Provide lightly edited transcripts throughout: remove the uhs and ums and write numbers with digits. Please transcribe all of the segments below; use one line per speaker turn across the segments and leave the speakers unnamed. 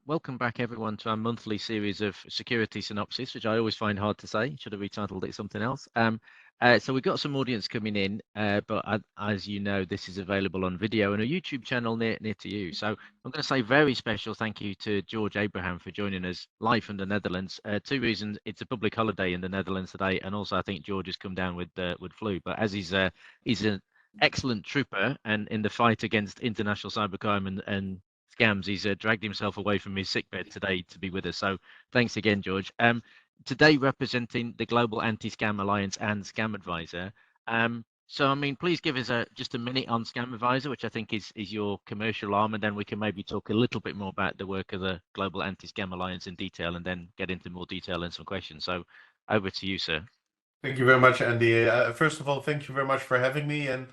Welcome back, everyone, to our monthly series of security synopsis, which I always find hard to say. Should have retitled it something else. So we've got some audience coming in, but as you know, this is available on video and a YouTube channel near to you. So I'm going to say very special thank you to Jorij Abraham for joining us live from the Netherlands. Two reasons: it's a public holiday in the Netherlands today, and also I think George has come down with flu. But as he's an excellent trooper and in the fight against international cybercrime and scams, he's dragged himself away from his sickbed today to be with us. So thanks again, George. Today representing the Global Anti-Scam Alliance and Scam Advisor. So I mean, please give us just a minute on Scam Advisor, which I think is your commercial arm, and then we can maybe talk a little bit more about the work of the Global Anti-Scam Alliance in detail, and then get into more detail and some questions. So over to you, sir.
Thank you very much, Andy. First of all, thank you very much for having me. And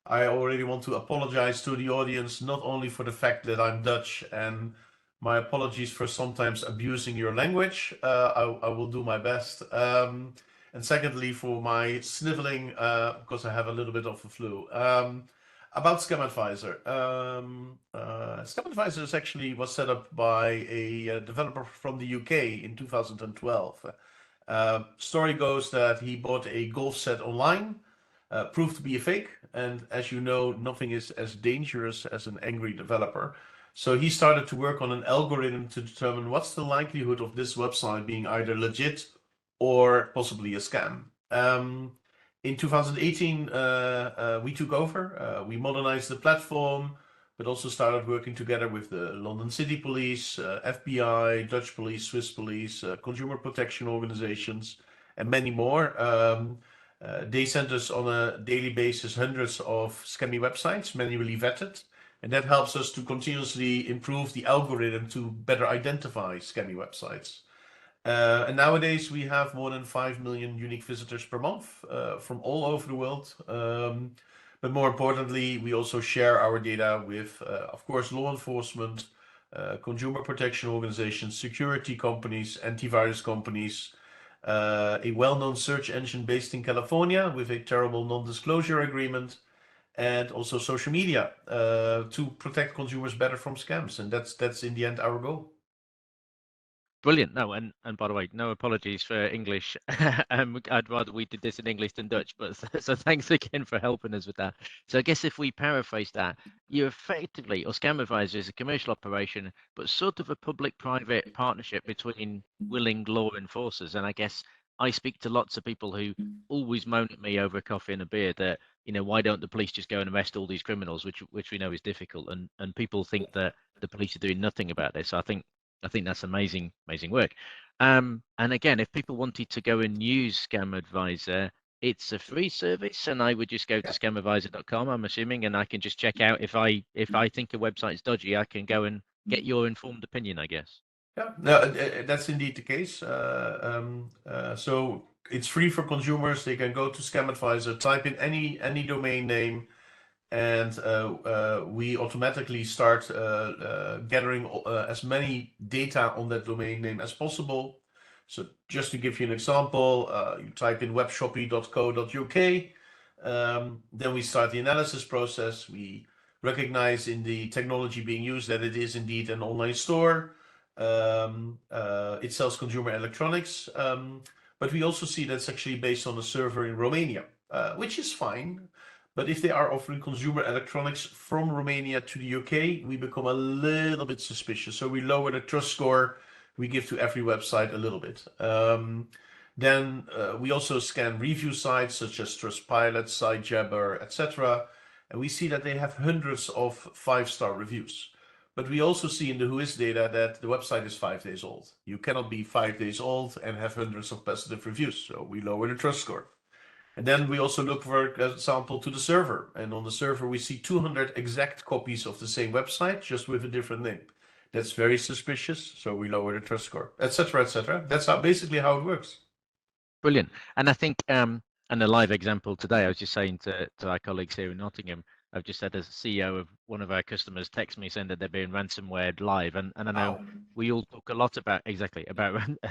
I already want to apologize to the audience, not only for the fact that I'm Dutch, and my apologies for sometimes abusing your language. I will do my best. And secondly, for my sniveling, because I have a little bit of a flu. About Scam Advisor. Scam Advisor actually was set up by a developer from the UK in 2012. Story goes that he bought a golf set online, proved to be a fake, and as you know, nothing is as dangerous as an angry developer. So he started to work on an algorithm to determine what's the likelihood of this website being either legit or possibly a scam. In 2018, we took over. We modernized the platform, but also started working together with the London City Police, FBI, Dutch Police, Swiss Police, consumer protection organizations, and many more. They send us on a daily basis hundreds of scammy websites, manually vetted, and that helps us to continuously improve the algorithm to better identify scammy websites. And nowadays we have more than 5 million unique visitors per month from all over the world. But more importantly, we also share our data with, of course, law enforcement, consumer protection organizations, security companies, antivirus companies, a well-known search engine based in California with a terrible non-disclosure agreement, and also social media to protect consumers better from scams. And that's in the end our goal.
Brilliant. No, and by the way, no apologies for English. I'd rather we did this in English than Dutch, but so thanks again for helping us with that. So I guess if we paraphrase that, you effectively, or Scam Advisor is a commercial operation, but sort of a public-private partnership between willing law enforcers. And I guess I speak to lots of people who always moan at me over a coffee and a beer that, why don't the police just go and arrest all these criminals, which we know is difficult, and people think that the police are doing nothing about this. So I think that's amazing work. And again, if people wanted to go and use Scam Advisor, it's a free service, and I would just go to scamadvisor.com, I'm assuming, and I can just check out if I think a website's dodgy, I can go and get your informed opinion, I guess.
Yeah, no, that's indeed the case. So it's free for consumers. They can go to Scam Advisor, type in any domain name, and we automatically start gathering as many data on that domain name as possible. So just to give you an example, you type in webshoppy.co.uk, then we start the analysis process. We recognize in the technology being used that it is indeed an online store. It sells consumer electronics, but we also see that's actually based on a server in Romania, which is fine. But if they are offering consumer electronics from Romania to the UK, we become a little bit suspicious. So we lower the trust score we give to every website a little bit. Then we also scan review sites such as Trustpilot, Sitejabber, etc. And we see that they have hundreds of 5-star reviews. But we also see in the Whois data that the website is 5 days old. You cannot be 5 days old and have hundreds of positive reviews. So we lower the trust score. And then we also look, for example, to the server. And on the server, we see 200 exact copies of the same website, just with a different name. That's very suspicious. So we lower the trust score, etc., etc. That's basically how it works.
Brilliant. And I think, and a live example today, I was just saying to our colleagues here in Nottingham, I've just had a CEO of one of our customers text me saying that they're being ransomware live, and I know we all talk a lot about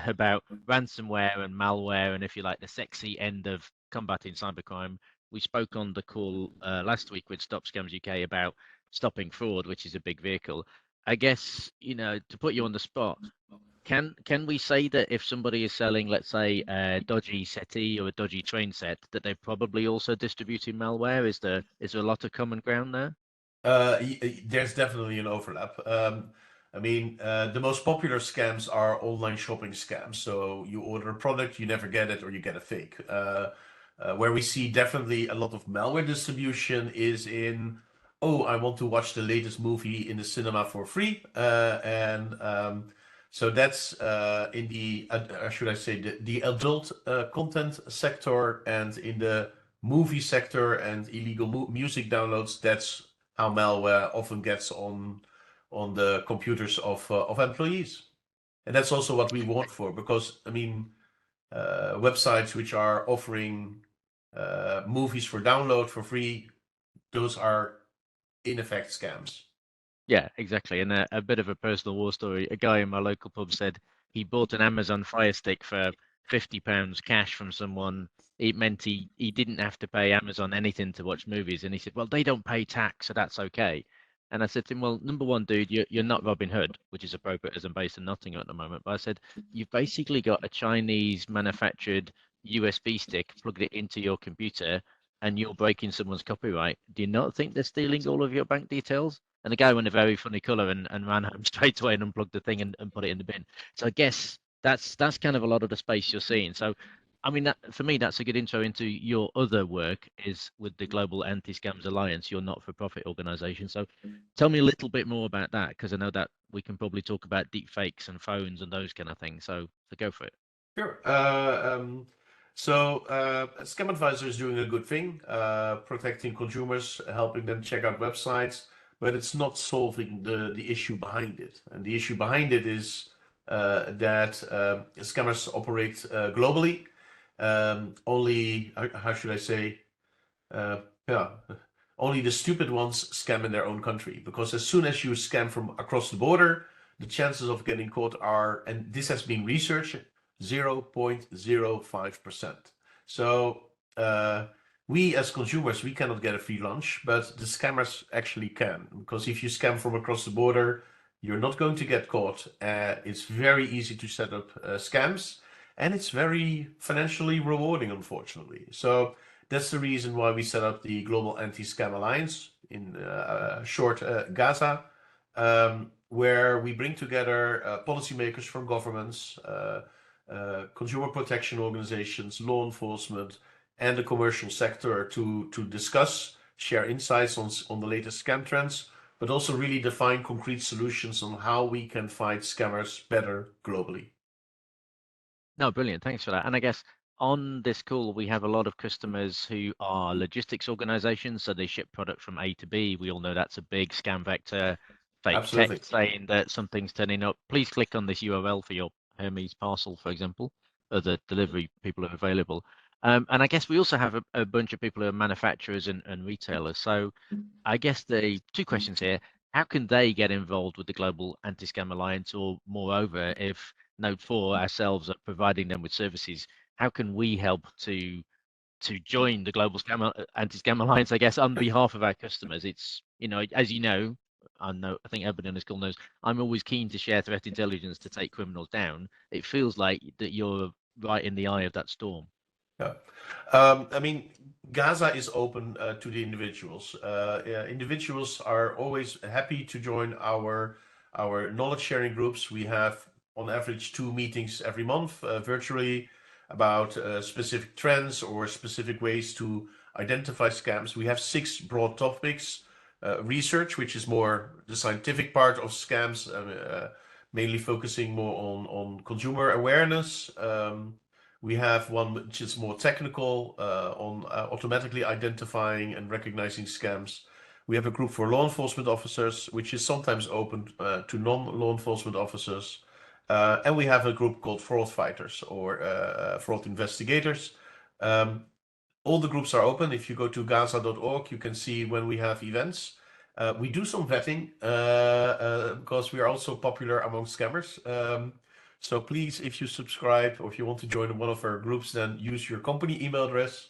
about ransomware and malware, and if you like, the sexy end of combating cybercrime. We spoke on the call last week with Stop Scams UK about stopping fraud, which is a big vehicle. I guess, to put you on the spot, can we say that if somebody is selling, let's say, a dodgy settee or a dodgy train set, that they're probably also distributing malware? Is there a lot of common ground there?
There's definitely an overlap. I mean, the most popular scams are online shopping scams. So you order a product, you never get it, or you get a fake. Where we see definitely a lot of malware distribution is in, oh, I want to watch the latest movie in the cinema for free. So that's in the, should I say, the adult content sector, and in the movie sector and illegal music downloads, that's how malware often gets on the computers of employees. And that's also what we want for, because I mean, websites which are offering movies for download for free, those are in effect scams.
Yeah, exactly. And a bit of a personal war story. A guy in my local pub said he bought an Amazon Fire Stick for £50 cash from someone. It meant he didn't have to pay Amazon anything to watch movies. And he said, well, they don't pay tax, so that's okay. And I said to him, well, number one, dude, you're not Robin Hood, which is appropriate as I'm based in Nottingham at the moment. But I said, you've basically got a Chinese manufactured USB stick, plugged it into your computer, and you're breaking someone's copyright. Do you not think they're stealing all of your bank details? And the guy went a very funny colour and ran home straight away and unplugged the thing and put it in the bin. So I guess that's kind of a lot of the space you're seeing. So I mean, that, for me, that's a good intro into your other work is with the Global Anti-Scams Alliance, your not-for-profit organization. So tell me a little bit more about that, because I know that we can probably talk about deep fakes and phones and those kind of things. So go for it.
Sure. Scam Advisor is doing a good thing, protecting consumers, helping them check out websites, but it's not solving the issue behind it. And the issue behind it is that scammers operate globally. Only, how should I say, uh, yeah, only the stupid ones scam in their own country. Because as soon as you scam from across the border, the chances of getting caught are, and this has been researched, 0.05%. So we as consumers, we cannot get a free lunch, but the scammers actually can. Because if you scam from across the border, you're not going to get caught. It's very easy to set up scams, and it's very financially rewarding, unfortunately. So that's the reason why we set up the Global Anti-Scam Alliance, in short, Gaza, where we bring together policymakers from governments, consumer protection organizations, law enforcement, and the commercial sector to discuss, share insights on the latest scam trends, but also really define concrete solutions on how we can fight scammers better globally.
No, brilliant. Thanks for that. And I guess on this call, we have a lot of customers who are logistics organizations. So they ship product from A to B. We all know that's a big scam vector. Fake
Absolutely.
text saying that something's turning up. Please click on this URL for your Hermes parcel, for example. Other delivery people are available. And I guess we also have a bunch of people who are manufacturers and retailers. So I guess the two questions here: how can they get involved with the Global Anti-Scam Alliance, or moreover, if Node4 ourselves are providing them with services, how can we help to join the Global Anti-Scam Alliance? I guess on behalf of our customers, it's as you know, I think everybody on this call knows, I'm always keen to share threat intelligence to take criminals down. It feels like that you're right in the eye of that storm.
Yeah. I mean, Gaza is open to the individuals. Yeah, individuals are always happy to join our knowledge sharing groups. We have on average 2 meetings every month virtually about specific trends or specific ways to identify scams. We have 6 broad topics. Research, which is more the scientific part of scams, mainly focusing more on consumer awareness. We have one which is more technical on automatically identifying and recognizing scams. We have a group for law enforcement officers, which is sometimes open to non-law enforcement officers. And we have a group called fraud fighters or fraud investigators. All the groups are open. If you go to gaza.org, you can see when we have events. We do some vetting because we are also popular among scammers. So please, if you subscribe or if you want to join one of our groups, then use your company email address.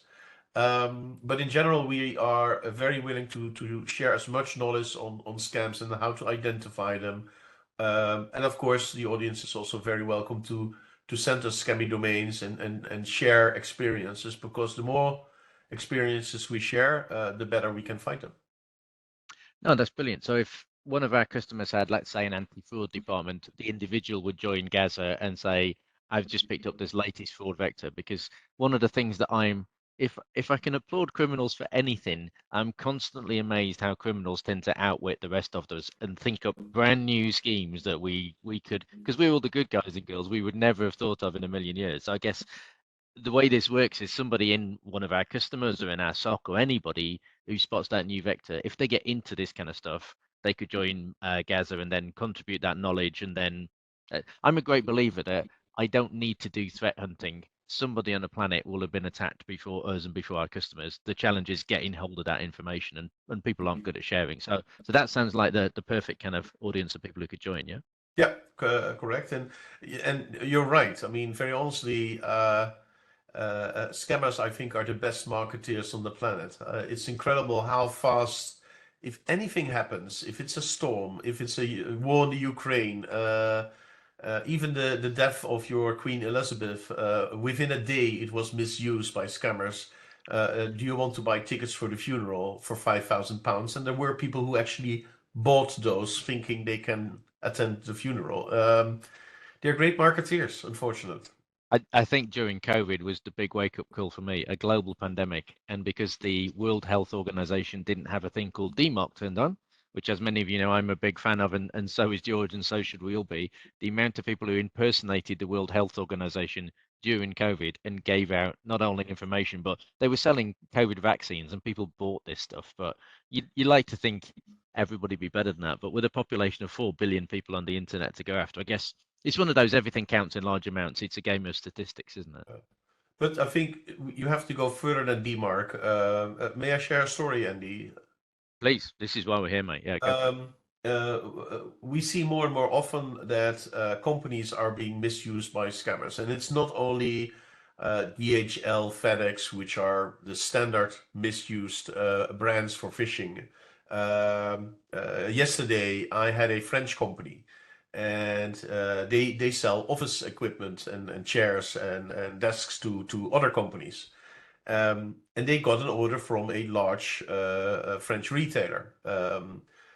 But in general, we are very willing to share as much knowledge on scams and how to identify them. And of course, the audience is also very welcome to send us scammy domains and share experiences, because the more experiences we share, the better we can fight them.
No, that's brilliant. So if one of our customers had, let's say, an anti-fraud department, the individual would join Gaza and say, I've just picked up this latest fraud vector. Because one of the things that if I can applaud criminals for anything, I'm constantly amazed how criminals tend to outwit the rest of us and think up brand new schemes that we could, because we're all the good guys and girls, we would never have thought of in a million years. So I guess the way this works is somebody in one of our customers or in our SOC or anybody who spots that new vector, if they get into this kind of stuff, they could join Gaza and then contribute that knowledge. And then I'm a great believer that I don't need to do threat hunting. Somebody on the planet will have been attacked before us and before our customers. The challenge is getting hold of that information, and people aren't good at sharing. So that sounds like the perfect kind of audience of people who could join, yeah?
Yeah, correct. And you're right. I mean, very honestly, scammers, I think, are the best marketeers on the planet. It's incredible how fast, if anything happens, if it's a storm, if it's a war in the Ukraine, even the death of your Queen Elizabeth, within a day it was misused by scammers. Do you want to buy tickets for the funeral for £5,000? And there were people who actually bought those thinking they can attend the funeral. They're great marketeers, unfortunately.
I think during COVID was the big wake up call for me, a global pandemic. And because the World Health Organization didn't have a thing called DMARC turned on, which, as many of you know, I'm a big fan of, and so is George, and so should we all be. The amount of people who impersonated the World Health Organization during COVID and gave out not only information, but they were selling COVID vaccines, and people bought this stuff. But you like to think everybody be better than that. But with a population of 4 billion people on the internet to go after, I guess it's one of those everything counts in large amounts. It's a game of statistics, isn't it?
But I think you have to go further than DMARC. May I share a story, Andy?
Please, this is why we're here, mate. Yeah, go for it.
We see more and more often that companies are being misused by scammers, and it's not only DHL, FedEx, which are the standard misused brands for phishing. Yesterday, I had a French company, and they sell office equipment and chairs and desks to other companies. And they got an order from a large French retailer.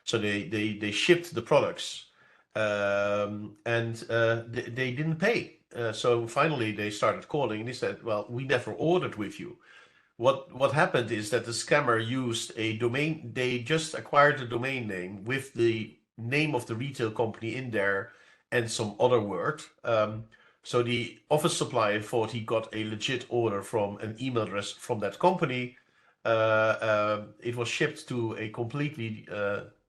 So they shipped the products, and they didn't pay. So finally they started calling and they said, "Well, we never ordered with you." What happened is that the scammer used a domain. They just acquired the domain name with the name of the retail company in there and some other word. So the office supplier thought he got a legit order from an email address from that company. It was shipped to a completely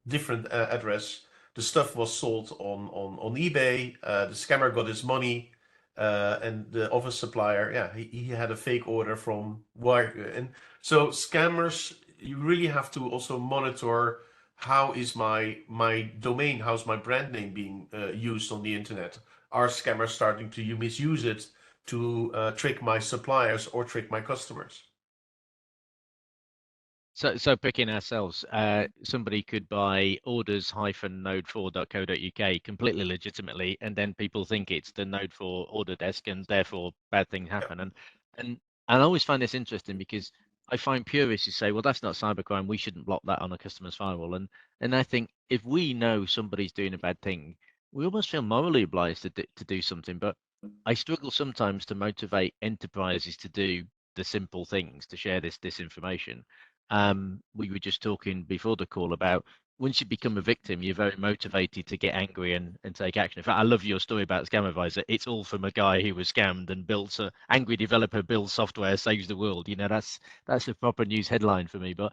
different address. The stuff was sold on eBay. The scammer got his money, and the office supplier, yeah, he had a fake order from wire. And so scammers, you really have to also monitor how is my domain, how's my brand name being used on the internet. Are scammers starting to misuse it to trick my suppliers or trick my customers?
So picking ourselves, somebody could buy orders-node4.co.uk completely legitimately, and then people think it's the Node4 order desk, and therefore bad things
Yeah.
happen. And I always find this interesting because I find purists who say, well, that's not cybercrime. We shouldn't block that on a customer's firewall. And I think if we know somebody's doing a bad thing, we almost feel morally obliged to do something. But I struggle sometimes to motivate enterprises to do the simple things, to share this information. We were just talking before the call about once you become a victim, you're very motivated to get angry and take action. In fact, I love your story about Scam Advisor. It's all from a guy who was scammed and built a angry developer builds software, saves the world. You know, that's a proper news headline for me. But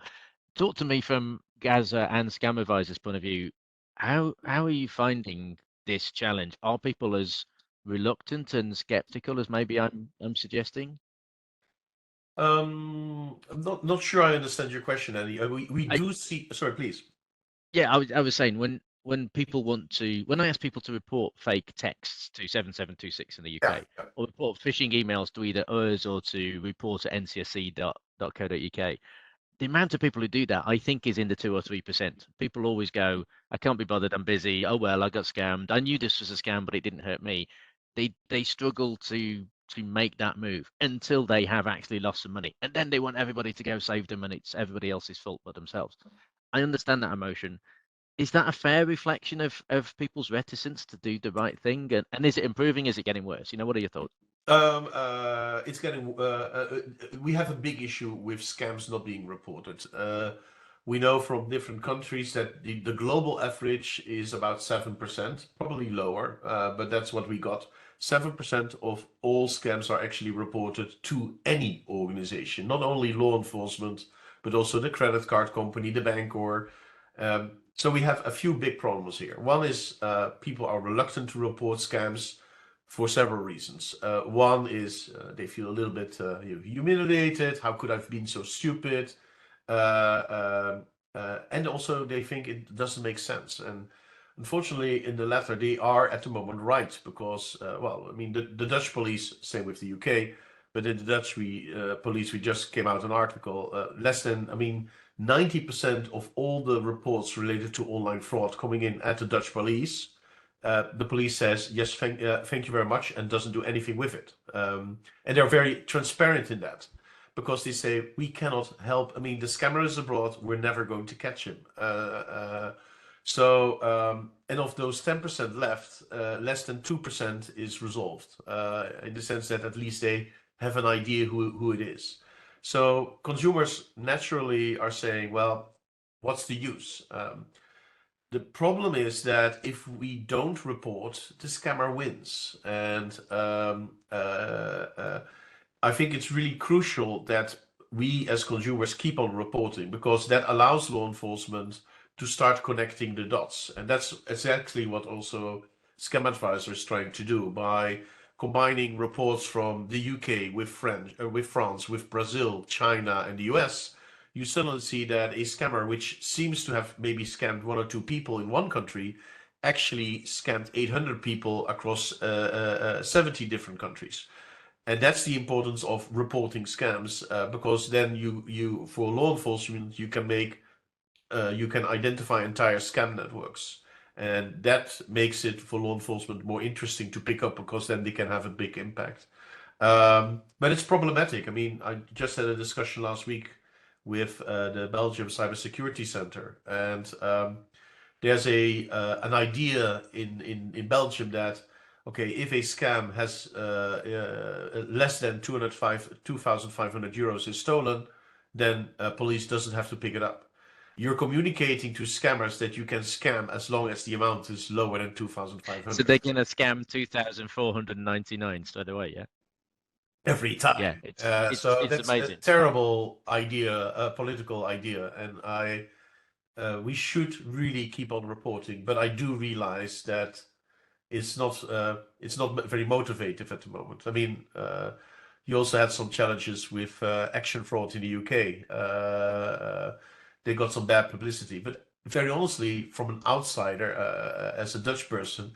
talk to me from Gaza and Scam Advisor's point of view. How are you finding this challenge? Are people as reluctant and skeptical as maybe I'm suggesting?
I'm not sure I understand your question, Andy. We
I,
do see. Sorry, please.
Yeah, I was saying when when people want to, when I ask people to report fake texts to 7726 in the
Yeah,
UK, or report phishing emails to either us or to report at ncsc.co.uk, the amount of people who do that, I think, is in the 2 or 3%. People always go, I can't be bothered, I'm busy. Oh well, I got scammed. I knew this was a scam, but it didn't hurt me. They struggle to make that move until they have actually lost some money. And then they want everybody to go save them and it's everybody else's fault but themselves. I understand that emotion. Is that a fair reflection of people's reticence to do the right thing? And is it improving? Is it getting worse? What are your thoughts?
it's getting. We have a big issue with scams not being reported. We know from different countries that the global average is about 7%, probably lower, but that's what we got. 7% of all scams are actually reported to any organization, not only law enforcement, but also the credit card company, the bank, or so we have a few big problems here. One is people are reluctant to report scams for several reasons. One is they feel a little bit humiliated. How could I have been so stupid? And also they think it doesn't make sense. And unfortunately, in the latter, they are at the moment right because, well, I mean, the Dutch police, same with the UK, but in the Dutch police, we just came out an article. Less than, I mean, 90% of all the reports related to online fraud coming in at the Dutch police, the police says, yes, thank you very much, and doesn't do anything with it. And they're very transparent in that because they say, we cannot help. I mean, the scammer is abroad, we're never going to catch him. And of those 10% left, less than 2% is resolved in the sense that at least they have an idea who it is. So consumers naturally are saying, well, what's the use? The problem is that if we don't report, the scammer wins. And I think it's really crucial that we as consumers keep on reporting because that allows law enforcement to start connecting the dots. And that's exactly what also Scam Advisor is trying to do by combining reports from the UK with France, with Brazil, China, and the US. You suddenly see that a scammer, which seems to have maybe scammed one or two people in one country, actually scammed 800 people across 70 different countries. And that's the importance of reporting scams, because then you for law enforcement you can identify entire scam networks, and that makes it for law enforcement more interesting to pick up because then they can have a big impact. But it's problematic. I mean, I just had a discussion last week with the Belgium Cybersecurity Center, and there's an idea in Belgium that okay, if a scam has less than 2,500 euros is stolen, then police doesn't have to pick it up. You're communicating to scammers that you can scam as long as the amount is lower than
So
2,500
they're gonna scam 2,499 straight away, yeah?
every time.
Yeah, it's
That's a
amazing.
terrible idea, a political idea, and we should really keep on reporting. But I do realize that it's not very motivative at the moment. I mean, you also had some challenges with action fraud in the UK. They got some bad publicity, but very honestly, from an outsider, as a Dutch person,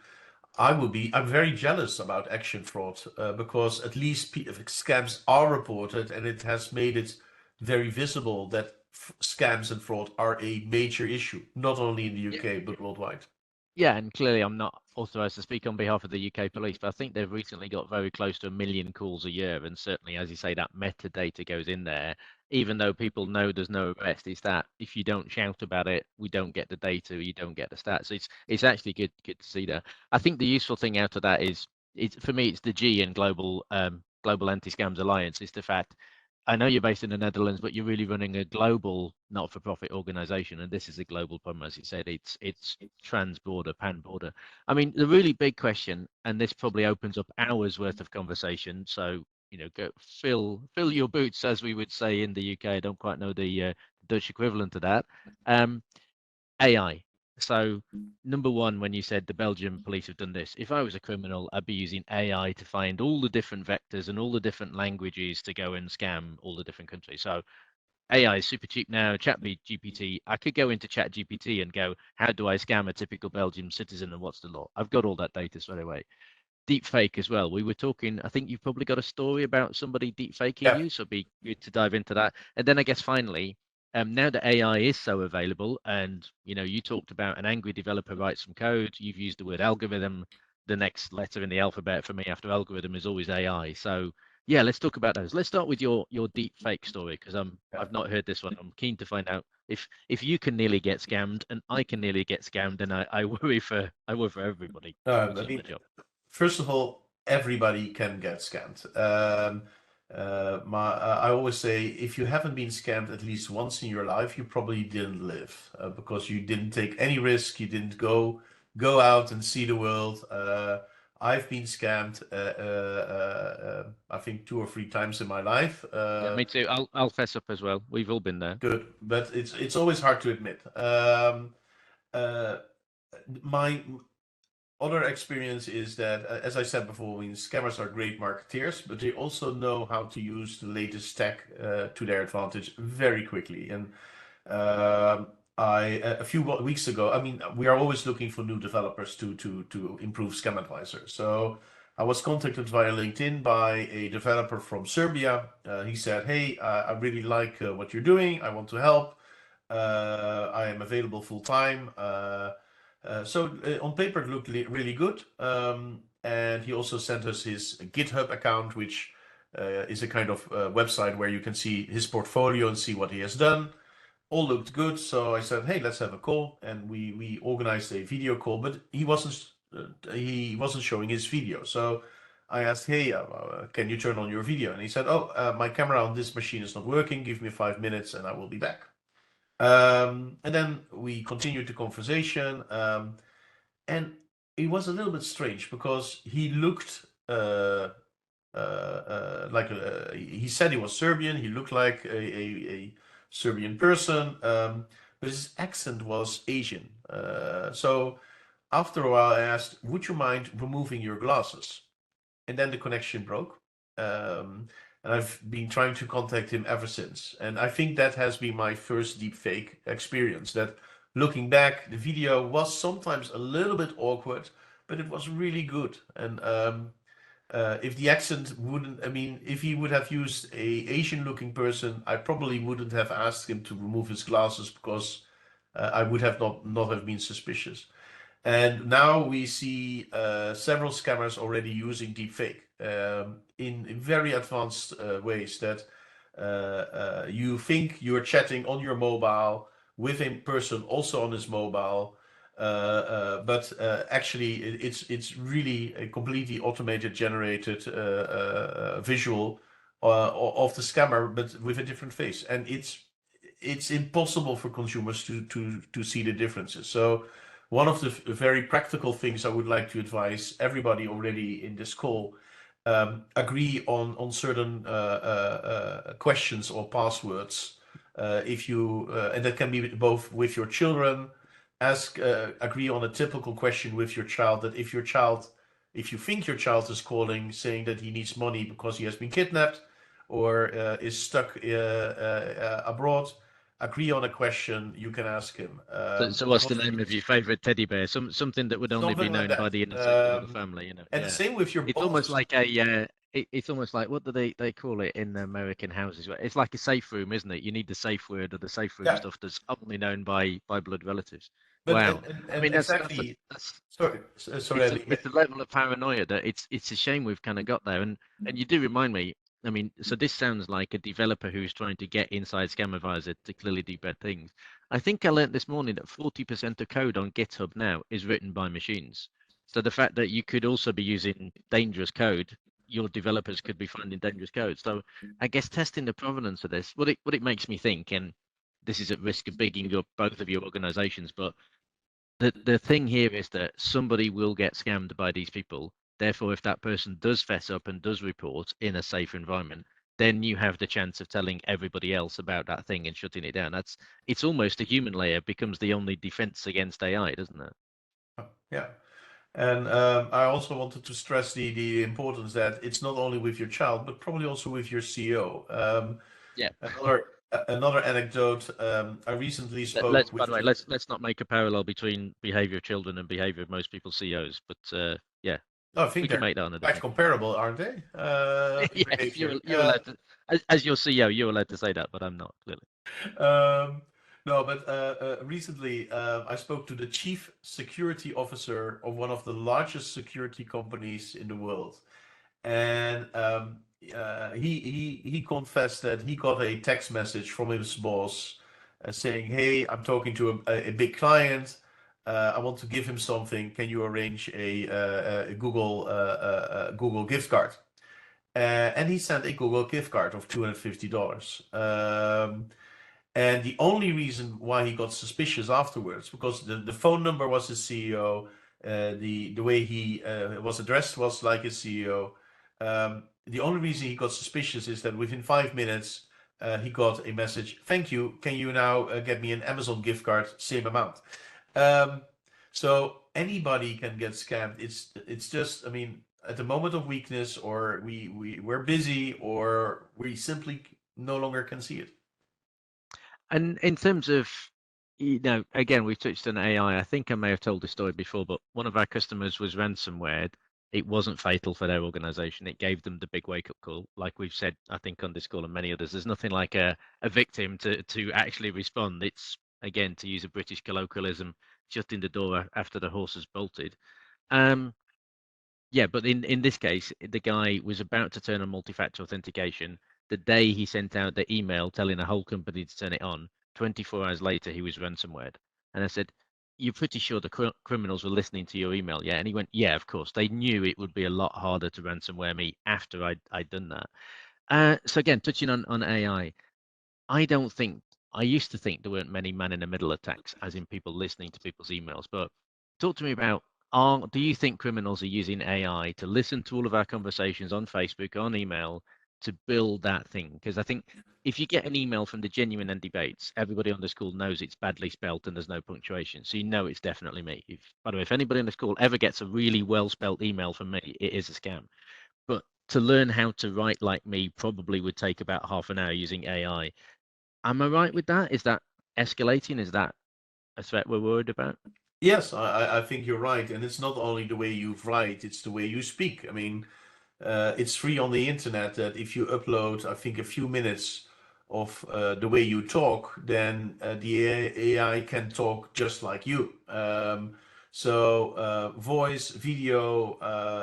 I'm very jealous about action fraud because at least scams are reported, and it has made it very visible that scams and fraud are a major issue, not only in the
Yeah.
UK but worldwide.
Yeah, and clearly I'm not authorized to speak on behalf of the UK police, but I think they've recently got very close to 1 million calls a year. And certainly, as you say, that metadata goes in there, even though people know there's no arrest, it's that if you don't shout about it, we don't get the data, you don't get the stats. So it's actually good to see that. I think the useful thing out of that is it's for me, it's the G in Global Anti-Scams Alliance, is the fact I know you're based in the Netherlands, but you're really running a global not-for-profit organization, and this is a global problem, as you said. It's trans-border, pan-border. I mean, the really big question, and this probably opens up hours worth of conversation. So go fill your boots, as we would say in the UK. I don't quite know the Dutch equivalent to that. Um, AI. So, number one, when you said the Belgian police have done this, if I was a criminal, I'd be using AI to find all the different vectors and all the different languages to go and scam all the different countries. So, AI is super cheap now. ChatGPT. I could go into ChatGPT and go, how do I scam a typical Belgian citizen and what's the law? I've got all that data straight away. Deep fake as well. We were talking, I think you've probably got a story about somebody deep faking
Yeah.
you, so it'd be good to dive into that. And then I guess finally, now that AI is so available, and you talked about an angry developer writes some code, you've used the word algorithm. The next letter in the alphabet for me after algorithm is always AI. So yeah, let's talk about those. Let's start with your deep fake story because
Yeah.
I've not heard this one. I'm keen to find out if you can nearly get scammed and I can nearly get scammed, and I worry for everybody who's
I
on
mean,
the job.
first of all, everybody can get scammed. I always say, if you haven't been scammed at least once in your life, you probably didn't live because you didn't take any risk. You didn't go out and see the world. I've been scammed, I think 2 or 3 times in my life.
Yeah, me too. I'll fess up as well. We've all been there.
Good, but it's always hard to admit. Uh, my other experience is that, as I said before, I mean, scammers are great marketeers, but they also know how to use the latest tech to their advantage very quickly. And a few weeks ago, I mean, we are always looking for new developers to improve Scam Advisor. So I was contacted via LinkedIn by a developer from Serbia. He said, "Hey, I really like what you're doing. I want to help. I am available full time." On paper, it looked really good. And he also sent us his GitHub account, which is a kind of website where you can see his portfolio and see what he has done. All looked good, so I said, "Hey, let's have a call," and we organized a video call. But he wasn't showing his video, so I asked, "Hey, can you turn on your video?" And he said, "Oh, my camera on this machine is not working. Give me 5 minutes, and I will be back." And then we continued the conversation, and it was a little bit strange because he looked he said he was Serbian. He looked like a Serbian person, but his accent was Asian. So after a while, I asked, "Would you mind removing your glasses?" And then the connection broke. And I've been trying to contact him ever since. And I think that has been my first deepfake experience. That looking back, the video was sometimes a little bit awkward, but it was really good. And if the accent wouldn't, I mean, if he would have used a Asian looking person, I probably wouldn't have asked him to remove his glasses because I would have not have been suspicious. And now we see several scammers already using deepfake in very advanced ways that you think you're chatting on your mobile with a person also on his mobile, but actually it's really a completely automated generated visual of the scammer, but with a different face, and it's impossible for consumers to see the differences. So one of the very practical things I would like to advise everybody already in this call: agree on certain questions or passwords. If you and that can be both with your children. Agree on a typical question with your child. That if you think your child is calling saying that he needs money because he has been kidnapped or is stuck abroad, agree on a question you can ask him.
So what's the name of your favorite teddy bear? Something that would only be
Something like
known by
that.
the inner circle of the family,
And the
Yeah.
same with your
It's almost
boss.
like it's almost like what do they call it in American houses? It's like a safe room, isn't it? You need the safe word or the safe room
Yeah,
stuff that's only known by blood relatives.
but
Wow. I
and
mean that's
exactly. Sorry, Andy.
it's a level of paranoia that it's a shame we've kind of got there. And you do remind me. I mean, so this sounds like a developer who's trying to get inside Scam Advisor to clearly do bad things. I think I learned this morning that 40% of code on GitHub now is written by machines. So the fact that you could also be using dangerous code, your developers could be finding dangerous code. So I guess testing the provenance of this, what it makes me think, and this is at risk of bigging up both of your organizations, but the thing here is that somebody will get scammed by these people. Therefore, if that person does fess up and does report in a safe environment, then you have the chance of telling everybody else about that thing and shutting it down. It's almost a human layer becomes the only defense against AI, doesn't it?
Yeah. And I also wanted to stress the importance that it's not only with your child, but probably also with your CEO.
Yeah.
Another Another anecdote. I recently spoke
By
with
the way, let's not make a parallel between behavior of children and behavior of most people CEOs. But yeah,
I
we
think
could
they're
make that on a
quite
different.
comparable, aren't they? In
Yes,
behavior.
you're allowed to, as your CEO, you're allowed to say that, but I'm not clearly.
Um, no, but recently I spoke to the chief security officer of one of the largest security companies in the world, and he confessed that he got a text message from his boss saying, "Hey, I'm talking to a big client. I want to give him something. Can you arrange a Google gift card?" And he sent a Google gift card of $250. And the only reason why he got suspicious afterwards, because the phone number was his CEO, the way he was addressed was like his CEO. The only reason he got suspicious is that within 5 minutes he got a message. Thank you. Can you now get me an Amazon gift card, same amount? Um, so anybody can get scammed. It's just, I mean, at the moment of weakness, or we're busy, or we simply no longer can see it.
And in terms of, again, we've touched on AI. I think I may have told this story before, but one of our customers was ransomware. It wasn't fatal for their organization. It gave them the big wake-up call. Like we've said, I think on this call and many others, there's nothing like a victim to actually respond. It's, again, to use a British colloquialism, shutting the door after the horse has bolted. Um, yeah, but in this case, the guy was about to turn on multi-factor authentication. The day he sent out the email telling the whole company to turn it on, 24 hours later, he was ransomware. And I said, "You're pretty sure the criminals were listening to your email, yeah?" And he went, "Yeah, of course. They knew it would be a lot harder to ransomware me after I'd done that." So again, touching on AI, I don't think I used to think there weren't many man in the middle attacks, as in people listening to people's emails. But talk to me about, do you think criminals are using AI to listen to all of our conversations on Facebook, on email, to build that thing? Because I think if you get an email from the genuine end debates, everybody on this call knows it's badly spelt and there's no punctuation, so you know it's definitely me. By the way, if anybody on this call ever gets a really well spelt email from me, it is a scam. But to learn how to write like me probably would take about half an hour using AI. Am I right with that? Is that escalating? Is that a threat we're worried about?
Yes, I think you're right, and it's not only the way you write; it's the way you speak. I mean, it's free on the internet that if you upload, I think, a few minutes of the way you talk, then the AI can talk just like you. So voice, video,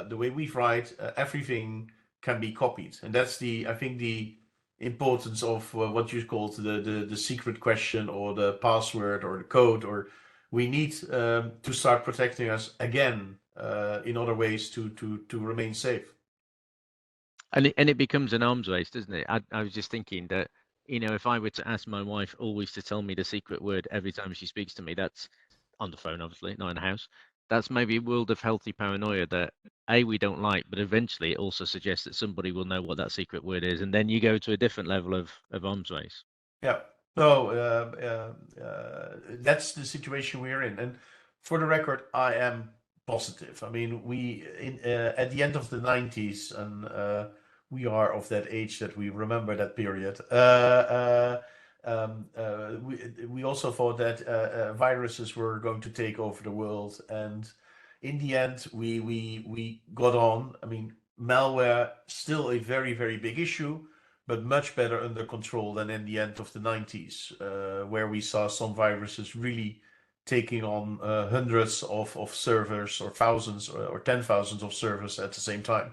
the way we write, everything can be copied, and that's I think the importance of what you called the secret question or the password or the code. Or we need to start protecting us again in other ways to remain safe.
And it becomes an arms race, doesn't it? I was just thinking that, if I were to ask my wife always to tell me the secret word every time she speaks to me, that's on the phone, obviously, not in the house. That's maybe a world of healthy paranoia that we don't like, but eventually it also suggests that somebody will know what that secret word is, and then you go to a different level of arms race.
Yeah. So that's the situation we're in. And for the record, I am positive. I mean, at the end of the 90s, and we are of that age that we remember that period. We also thought that viruses were going to take over the world, and in the end, we got on. I mean, malware still a very big issue, but much better under control than in the end of the 90s, where we saw some viruses really taking on hundreds of servers, or thousands, or 10,000s of servers at the same time.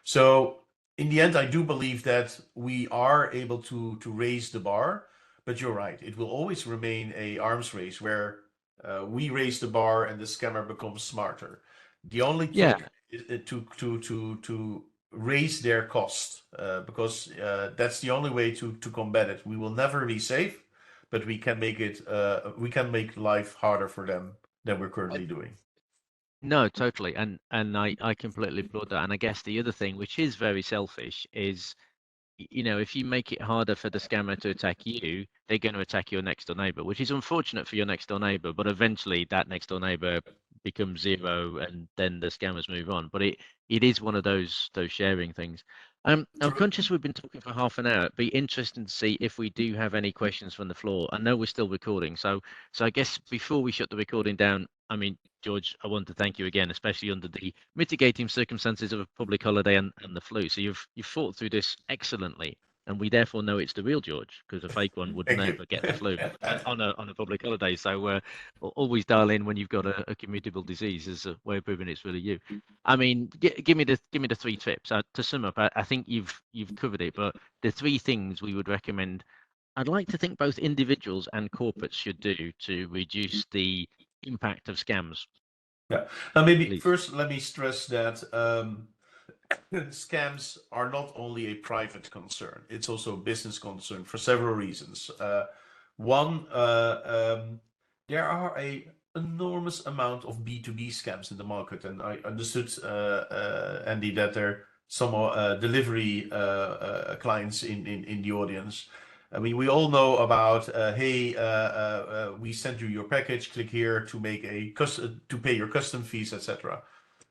So in the end, I do believe that we are able to raise the bar, but you're right. It will always remain a arms race where we raise the bar and the scammer becomes smarter. The only
Yeah,
trick is to raise their cost, because that's the only way to combat it. We will never be safe, but we can make life harder for them than we're currently doing.
no, totally. And I completely applaud that. And I guess the other thing, which is very selfish, is if you make it harder for the scammer to attack you, they're going to attack your next door neighbor, which is unfortunate for your next door neighbor. But eventually, that next door neighbor becomes zero, and then the scammers move on. But it is one of those sharing things. I'm conscious we've been talking for half an hour. It'd be interesting to see if we do have any questions from the floor. I know we're still recording, so I guess before we shut the recording down, I mean, George, I want to thank you again, especially under the mitigating circumstances of a public holiday and the flu. So you've fought through this excellently, and we therefore know it's the real George, because a fake one would
Thank you.
never get the flu on a public holiday. So always dial in when you've got a communicable disease as a way of proving it's really you. I mean, give me the three tips. To sum up, I think you've covered it, but the three things we would recommend. I'd like to think both individuals and corporates should do to reduce the impact of scams.
Yeah. Now, maybe
Please.
first let me stress that scams are not only a private concern; it's also a business concern for several reasons. One, there are a enormous amount of B2B scams in the market, and I understood, Andy, that there are some delivery clients in the audience. I mean, we all know about, hey, we send you your package. Click here to make to pay your custom fees, etc.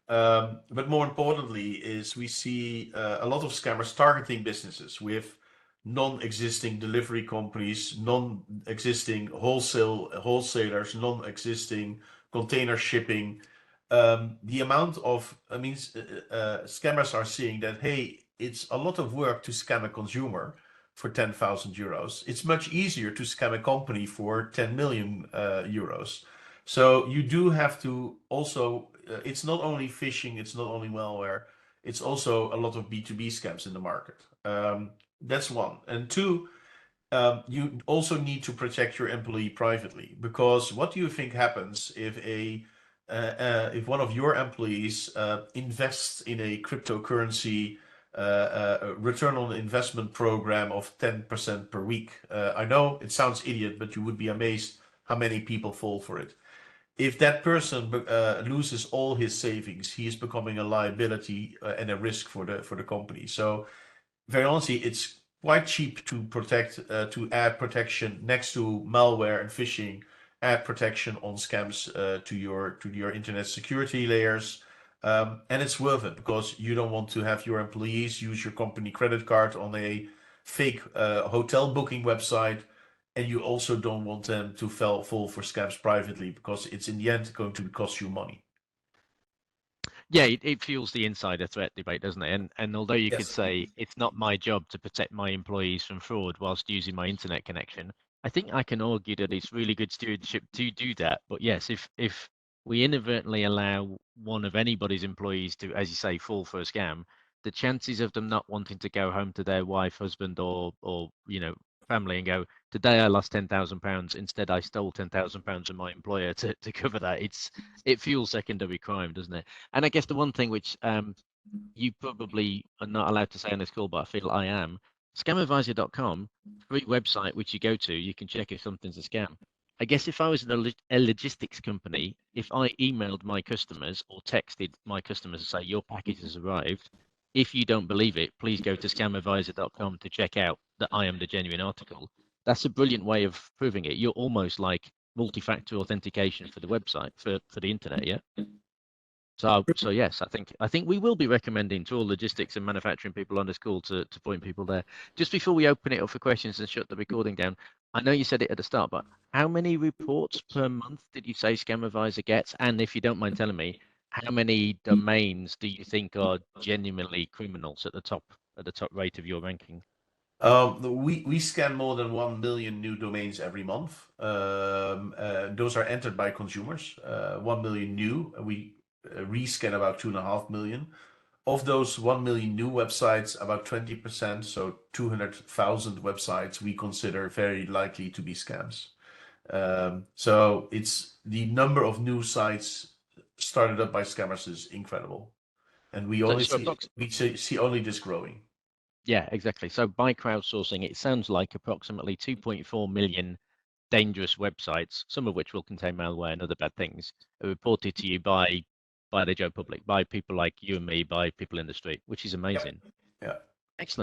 But more importantly, is we see a lot of scammers targeting businesses with non-existing delivery companies, non-existing wholesalers, non-existing container shipping. The amount of, I mean, scammers are seeing that, hey, it's a lot of work to scam a consumer for 10,000 euros. It's much easier to scam a company for 10 million euros. So you do have to also, it's not only phishing, it's not only malware, it's also a lot of B2B scams in the market. That's one. And two, you also need to protect your employee privately, because what do you think happens if one of your employees invests in a cryptocurrency return on investment program of 10% per week? I know it sounds idiot, but you would be amazed how many people fall for it. If that person loses all his savings, he is becoming a liability and a risk for the company. So very honestly, it's quite cheap to add protection next to malware and phishing. Add protection on scams to your internet security layers, and it's worth it because you don't want to have your employees use your company credit card on a fake hotel booking website, and you also don't want them to fall for scams privately because it's in the end going to cost you money.
Yeah, it fuels the insider threat debate, doesn't it? And although you could
Yes.
say it's not my job to protect my employees from fraud whilst using my internet connection, I think I can argue that it's really good stewardship to do that. But yes, if we inadvertently allow one of anybody's employees to, as you say, fall for a scam, the chances of them not wanting to go home to their wife, husband, or family and go, today I lost £10,000. Instead, I stole £10,000 from my employer to cover that. It fuels secondary crime, doesn't it? And I guess the one thing which you probably are not allowed to say on this call, but I feel I am, scamadvisor.com, free website which you go to, you can check if something's a scam. I guess if I was a logistics company, if I emailed my customers or texted my customers to say your package has arrived, if you don't believe it, please go to scamadvisor.com to check out that I am the genuine article. That's a brilliant way of proving it. You're almost like multi-factor authentication for the website, for the internet, yeah? So yes, I think we will be recommending to all logistics and manufacturing people on this call to point people there. Just before we open it up for questions and shut the recording down, I know you said it at the start, but how many reports per month did you say Scamavisor gets? And if you don't mind telling me, how many domains do you think are genuinely criminals at the top rate of your ranking?
We scan more than 1 million new domains every month. Those are entered by consumers. 1 million new. We rescan about 2.5 million. Of those 1 million new websites, about 20%, so 200,000 websites, we consider very likely to be scams. So it's the number of new sites started up by scammers is incredible, and we
So,
only
so
see only this growing.
yeah, exactly. So by crowdsourcing, it sounds like approximately 2.4 million dangerous websites, some of which will contain malware and other bad things, are reported to you by the Joe public, by people like you and me, by people in the street, which is
Yep.
amazing.
Yeah.